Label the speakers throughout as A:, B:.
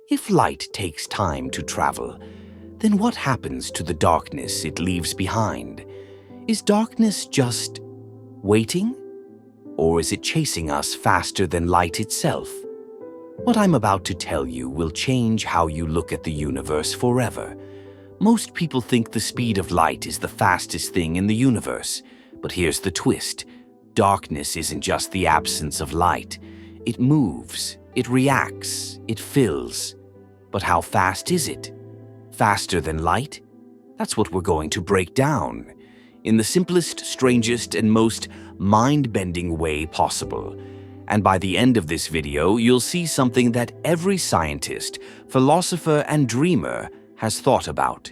A: If light takes time to travel, then what happens to the darkness it leaves behind? Is darkness just waiting? Or is it chasing us faster than light itself? What I'm about to tell you will change how you look at the universe forever. Most people think the speed of light is the fastest thing in the universe. But here's the twist. Darkness isn't just the absence of light. It moves, it reacts, it fills. But how fast is it? Faster than light? That's what we're going to break down, in the simplest, strangest, and most mind-bending way possible. And by the end of this video, you'll see something that every scientist, philosopher, and dreamer has thought about,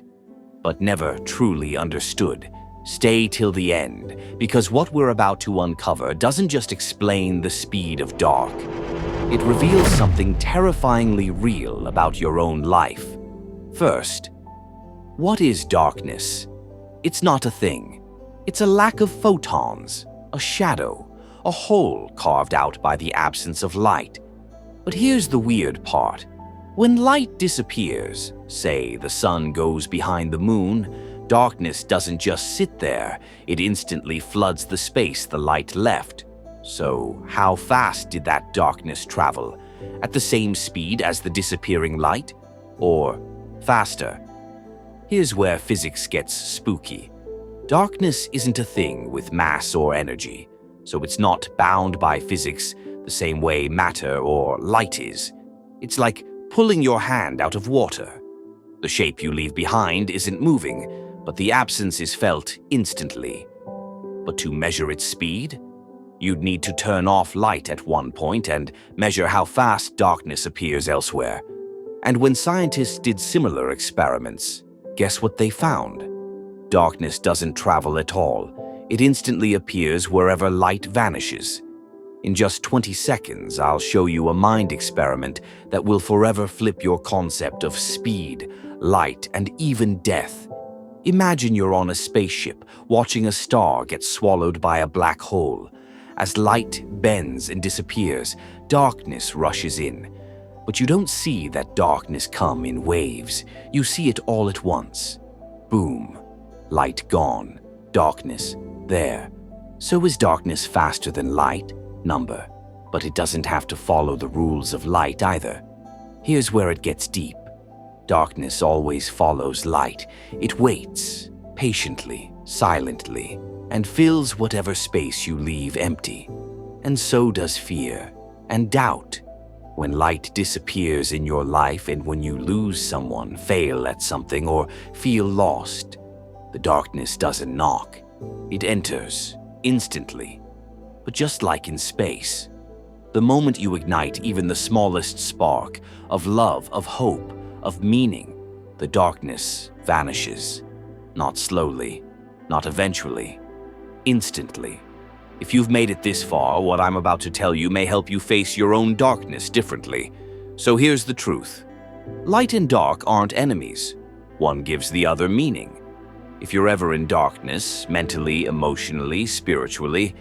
A: but never truly understood. Stay till the end, because what we're about to uncover doesn't just explain the speed of dark. It reveals something terrifyingly real about your own life. First, what is darkness? It's not a thing. It's a lack of photons, a shadow, a hole carved out by the absence of light. But here's the weird part. When light disappears, say the sun goes behind the moon, darkness doesn't just sit there, it instantly floods the space the light left. So, how fast did that darkness travel? At the same speed as the disappearing light? Or faster? Here's where physics gets spooky. Darkness isn't a thing with mass or energy, so it's not bound by physics the same way matter or light is. It's like pulling your hand out of water. The shape you leave behind isn't moving, but the absence is felt instantly. But to measure its speed, you'd need to turn off light at one point and measure how fast darkness appears elsewhere. And when scientists did similar experiments, guess what they found? Darkness doesn't travel at all. It instantly appears wherever light vanishes. In just 20 seconds, I'll show you a mind experiment that will forever flip your concept of speed, light, and even death. Imagine you're on a spaceship, watching a star get swallowed by a black hole. As light bends and disappears, darkness rushes in. But you don't see that darkness come in waves. You see it all at once. Boom. Light gone. Darkness there. So is darkness faster than light? Number. But it doesn't have to follow the rules of light either. Here's where it gets deep. Darkness always follows light. It waits, patiently, silently, and fills whatever space you leave empty. And so does fear and doubt. When light disappears in your life and when you lose someone, fail at something, or feel lost, the darkness doesn't knock. It enters, instantly. But just like in space, the moment you ignite even the smallest spark of love, of hope, of meaning, the darkness vanishes. Not slowly, not eventually, instantly. If you've made it this far, what I'm about to tell you may help you face your own darkness differently. So here's the truth. Light and dark aren't enemies. One gives the other meaning. If you're ever in darkness, mentally, emotionally, spiritually,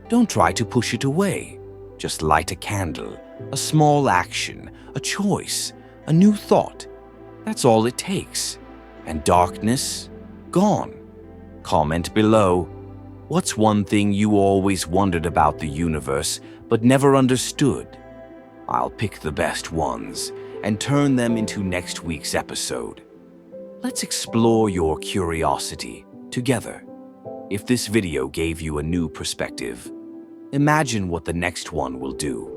A: don't try to push it away. Just light a candle, a small action, a choice, a new thought. That's all it takes. And darkness, gone. Comment below. What's one thing you always wondered about the universe but never understood? I'll pick the best ones and turn them into next week's episode. Let's explore your curiosity together. If this video gave you a new perspective, imagine what the next one will do.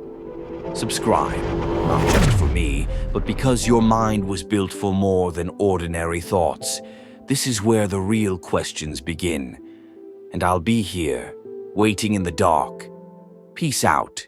A: Subscribe, not just for me, but because your mind was built for more than ordinary thoughts. This is where the real questions begin. And I'll be here, waiting in the dark. Peace out.